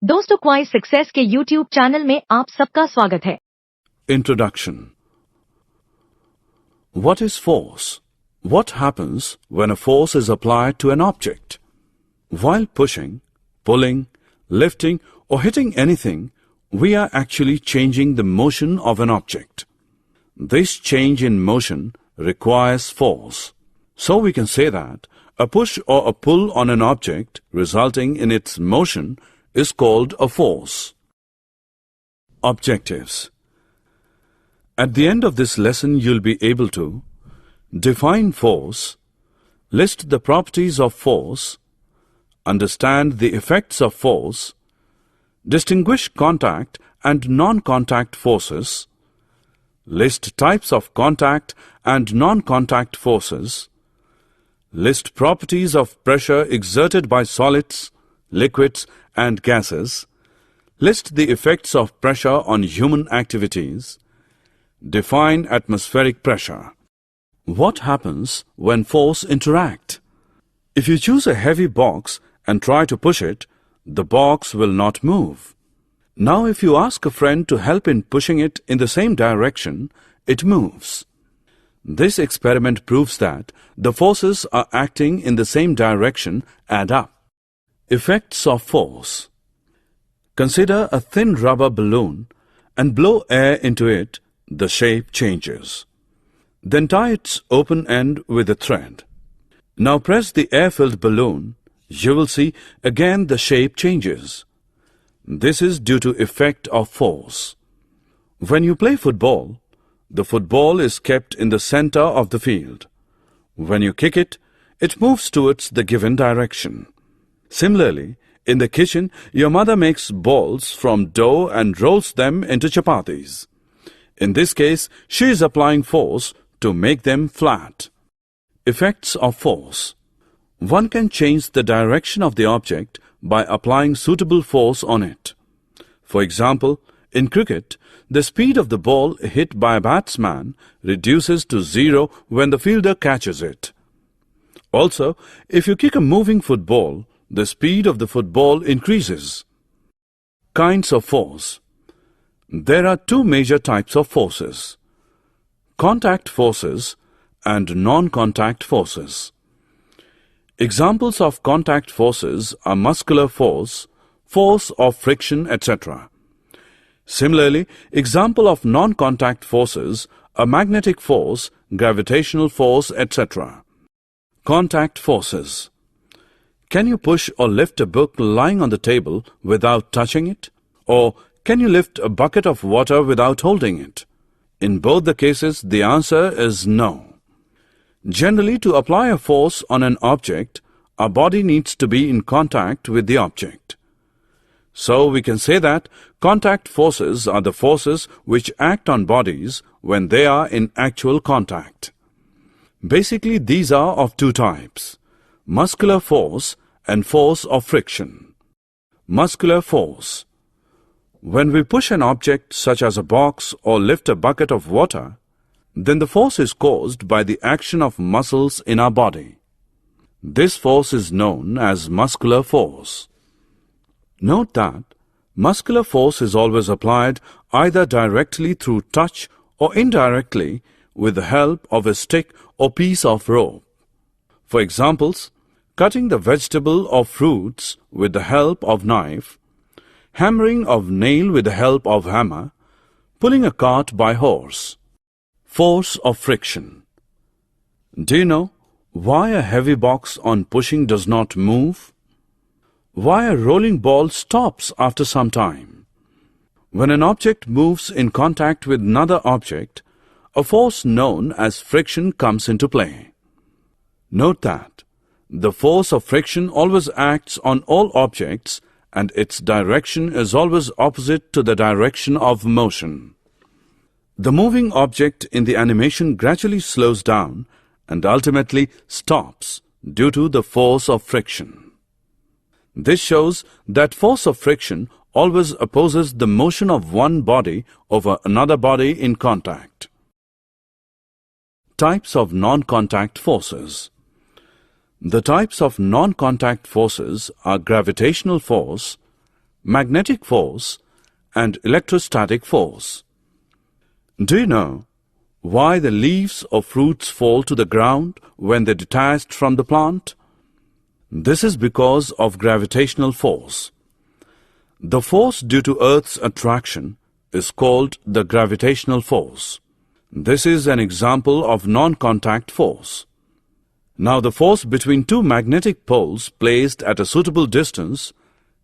दोस्तों क्वाइज सक्सेस के YouTube channel में आप सबका स्वागत है। Introduction. What is force? What happens when a force is applied to an object? While pushing, pulling, lifting or hitting anything, we are actually changing the motion of an object. This change in motion requires force. So we can say that a push or a pull on an object resulting in its motion is called a force. Objectives. At the end of this lesson, you'll be able to define force, list the properties of force, understand the effects of force, distinguish contact and non-contact forces, list types of contact and non-contact forces, list properties of pressure exerted by solids, liquids and gases, list the effects of pressure on human activities, define atmospheric pressure. What happens when force interact? If you choose a heavy box and try to push it, the box will not move. Now if you ask a friend to help in pushing it in the same direction, it moves. This experiment proves that the forces are acting in the same direction add up. Effects of force. Consider a thin rubber balloon and blow air into it, the shape changes. Then tie its open end with a thread. Now press the air-filled balloon, you will see again the shape changes. This is due to effect of force. When you play football, the football is kept in the center of the field. When you kick it, it moves towards the given direction. Similarly, in the kitchen, your mother makes balls from dough and rolls them into chapatis. In this case, she is applying force to make them flat. Effects of force. One can change the direction of the object by applying suitable force on it. For example, in cricket, the speed of the ball hit by a batsman reduces to 0 when the fielder catches it. Also, if you kick a moving football, the speed of the football increases. Kinds of force. There are two major types of forces: contact forces and non-contact forces. Examples of contact forces are muscular force, force of friction, etc. Similarly, example of non-contact forces are magnetic force, gravitational force, etc. Contact forces. Can you push or lift a book lying on the table without touching it? Or can you lift a bucket of water without holding it? In both the cases, the answer is no. Generally, to apply a force on an object, our body needs to be in contact with the object. So we can say that contact forces are the forces which act on bodies when they are in actual contact. Basically, these are of two types: muscular force and force of friction. Muscular force. When we push an object such as a box or lift a bucket of water, then the force is caused by the action of muscles in our body. This force is known as muscular force. Note that muscular force is always applied either directly through touch or indirectly with the help of a stick or piece of rope. For examples, cutting the vegetable or fruits with the help of knife, hammering of nail with the help of hammer, pulling a cart by horse. Force of friction. Do you know why a heavy box on pushing does not move? Why a rolling ball stops after some time? When an object moves in contact with another object, a force known as friction comes into play. Note that the force of friction always acts on all objects and its direction is always opposite to the direction of motion. The moving object in the animation gradually slows down and ultimately stops due to the force of friction. This shows that force of friction always opposes the motion of one body over another body in contact. Types of non-contact forces. The types of non-contact forces are gravitational force, magnetic force and electrostatic force. Do you know why the leaves of fruits fall to the ground when they're detached from the plant? This is because of gravitational force. The force due to Earth's attraction is called the gravitational force. This is an example of non-contact force. Now, the force between two magnetic poles placed at a suitable distance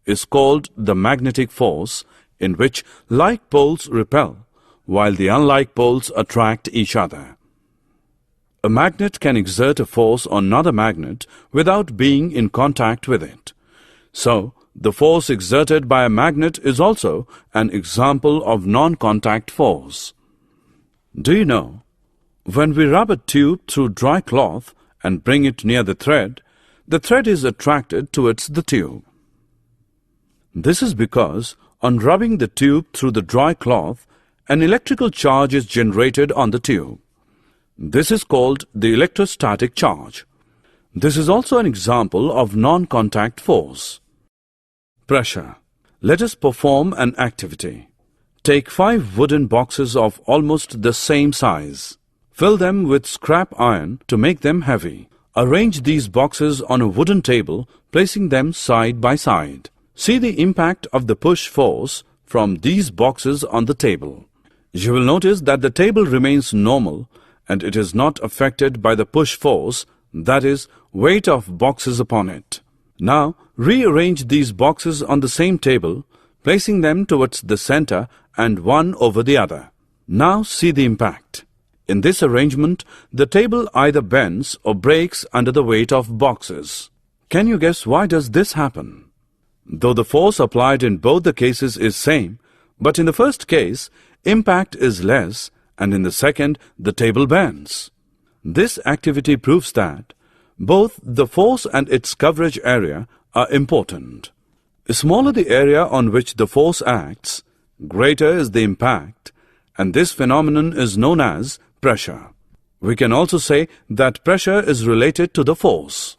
is called the magnetic force, in which like poles repel while the unlike poles attract each other. A magnet can exert a force on another magnet without being in contact with it. So, the force exerted by a magnet is also an example of non-contact force. Do you know, when we rub a tube through dry cloth and bring it near the thread is attracted towards the tube. This is because on rubbing the tube through the dry cloth, an electrical charge is generated on the tube. This is called the electrostatic charge. This is also an example of non-contact force. Pressure. Let us perform an activity. Take 5 wooden boxes of almost the same size. Fill them with scrap iron to make them heavy. Arrange these boxes on a wooden table, placing them side by side. See the impact of the push force from these boxes on the table. You will notice that the table remains normal and it is not affected by the push force, that is, weight of boxes upon it. Now, rearrange these boxes on the same table, placing them towards the center and one over the other. Now see the impact. In this arrangement, the table either bends or breaks under the weight of boxes. Can you guess why does this happen? Though the force applied in both the cases is same, but in the first case, impact is less, and in the second, the table bends. This activity proves that both the force and its coverage area are important. The smaller the area on which the force acts, greater is the impact, and this phenomenon is known as pressure. We can also say that pressure is related to the force.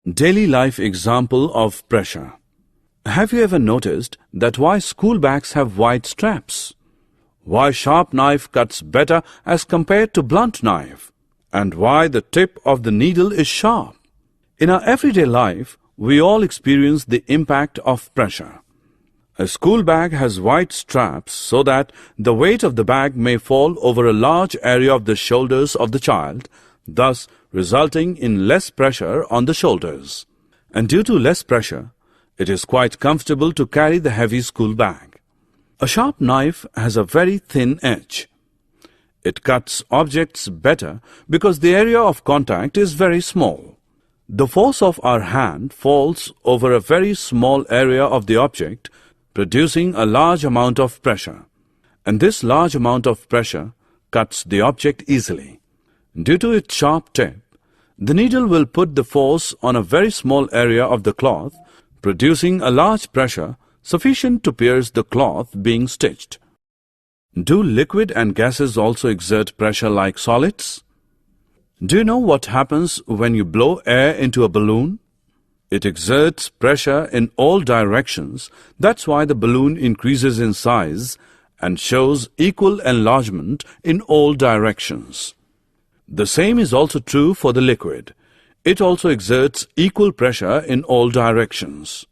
Daily life example of pressure. Have you ever noticed that why school bags have white straps? Why sharp knife cuts better as compared to blunt knife? And why the tip of the needle is sharp? In our everyday life, we all experience the impact of pressure. A school bag has white straps so that the weight of the bag may fall over a large area of the shoulders of the child, thus resulting in less pressure on the shoulders. And due to less pressure, it is quite comfortable to carry the heavy school bag. A sharp knife has a very thin edge. It cuts objects better because the area of contact is very small. The force of our hand falls over a very small area of the object, producing a large amount of pressure. And this large amount of pressure cuts the object easily. Due to its sharp tip, the needle will put the force on a very small area of the cloth, producing a large pressure sufficient to pierce the cloth being stitched. Do liquid and gases also exert pressure like solids? Do you know what happens when you blow air into a balloon? It exerts pressure in all directions. That's why the balloon increases in size and shows equal enlargement in all directions. The same is also true for the liquid. It also exerts equal pressure in all directions.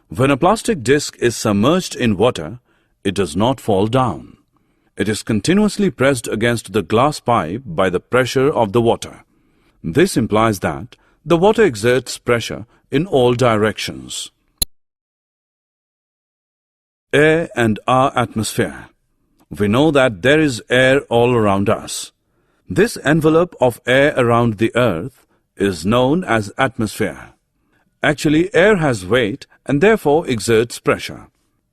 When a plastic disc is submerged in water, it does not fall down. It is continuously pressed against the glass pipe by the pressure of the water. This implies that the water exerts pressure in all directions. Air and our atmosphere. We know that there is air all around us. This envelope of air around the earth is known as atmosphere. Actually, air has weight and therefore exerts pressure.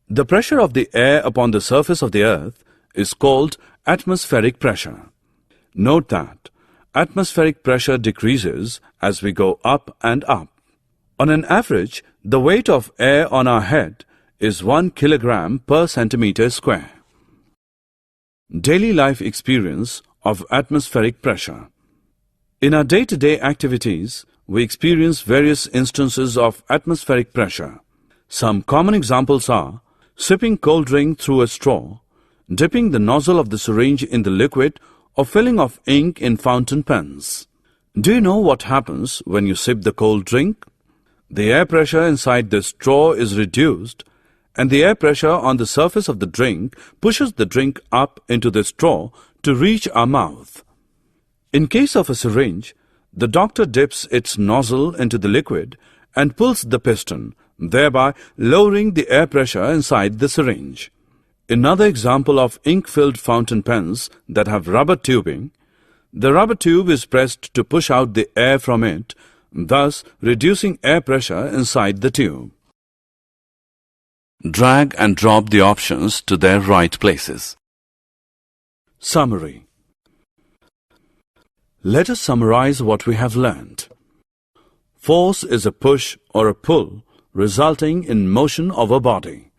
The pressure of the air upon the surface of the earth is called atmospheric pressure. Note that atmospheric pressure decreases as we go up and up. On an average, the weight of air on our head is 1 kilogram per centimeter square. Daily life experience of atmospheric pressure. In our day-to-day activities, we experience various instances of atmospheric pressure. Some common examples are sipping cold drink through a straw, dipping the nozzle of the syringe in the liquid, or filling of ink in fountain pens. Do you know what happens when you sip the cold drink? The air pressure inside the straw is reduced, and the air pressure on the surface of the drink pushes the drink up into the straw to reach our mouth. In case of a syringe, the doctor dips its nozzle into the liquid and pulls the piston, thereby lowering the air pressure inside the syringe. Another example of ink-filled fountain pens that have rubber tubing, the rubber tube is pressed to push out the air from it, thus reducing air pressure inside the tube. Drag and drop the options to their right places. Summary. Let us summarize what we have learned. Force is a push or a pull resulting in motion of a body.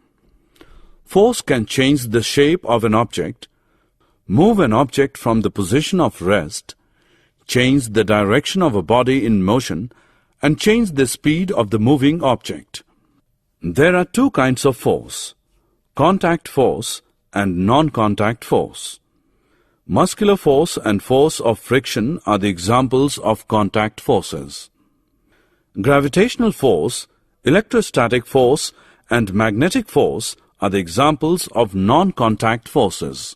Force can change the shape of an object, move an object from the position of rest, change the direction of a body in motion, and change the speed of the moving object. There are two kinds of force: contact force and non-contact force. Muscular force and force of friction are the examples of contact forces. Gravitational force, electrostatic force, and magnetic force are the examples of non-contact forces.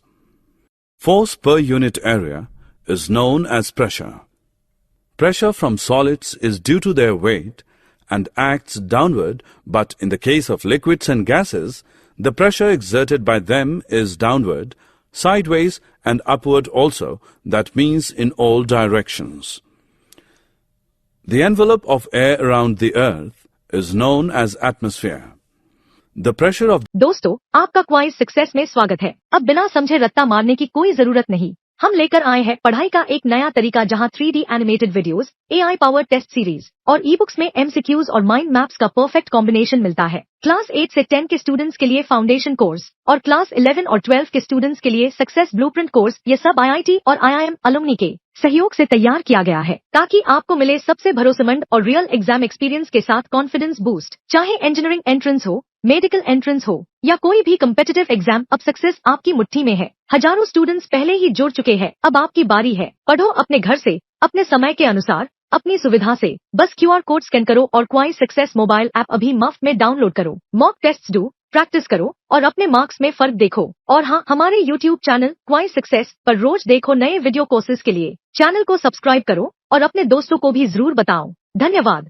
Force per unit area is known as pressure. Pressure from solids is due to their weight and acts downward, but in the case of liquids and gases, the pressure exerted by them is downward, sideways and upward also, that means in all directions. The envelope of air around the earth is known as atmosphere. The pressure of दोस्तों, आपका क्वाइज success में स्वागत है। अब बिना समझे रट्टा मारने की कोई जरूरत नहीं। हम लेकर आए हैं पढ़ाई का एक नया तरीका, जहां 3D animated videos, AI powered test series और ई बुक्स में MCQs और माइंड मैप्स का परफेक्ट कॉम्बिनेशन मिलता है। क्लास 8 से 10 के स्टूडेंट्स के लिए फाउंडेशन कोर्स और क्लास 11 और 12 के स्टूडेंट्स के लिए सक्सेस ब्लूप्रिंट कोर्स, ये सब IIT और IIM अलुमनी के सहयोग से तैयार किया गया है, ताकि आपको मिले सबसे भरोसेमंद और रियल एग्जाम एक्सपीरियंस के साथ कॉन्फिडेंस बूस्ट। चाहे इंजीनियरिंग एंट्रेंस हो, मेडिकल एंट्रेंस हो या कोई भी कम्पिटिटिव एग्जाम, अब सक्सेस आपकी मुट्ठी में है। हजारों स्टूडेंट्स पहले ही जुड़ चुके हैं, अब आपकी बारी है। पढ़ो अपने घर से, अपने समय के अनुसार, अपनी सुविधा से। बस QR कोड स्कैन करो और क्वाइज सक्सेस मोबाइल ऐप अभी मुफ्त में डाउनलोड करो। मॉक टेस्ट्स दो, प्रैक्टिस करो और अपने मार्क्स में फर्क देखो। और हाँ, हमारे YouTube चैनल क्वाइज सक्सेस पर रोज देखो नए वीडियो कोर्सेज के लिए। चैनल को सब्सक्राइब करो और अपने दोस्तों को भी जरूर बताओ। धन्यवाद।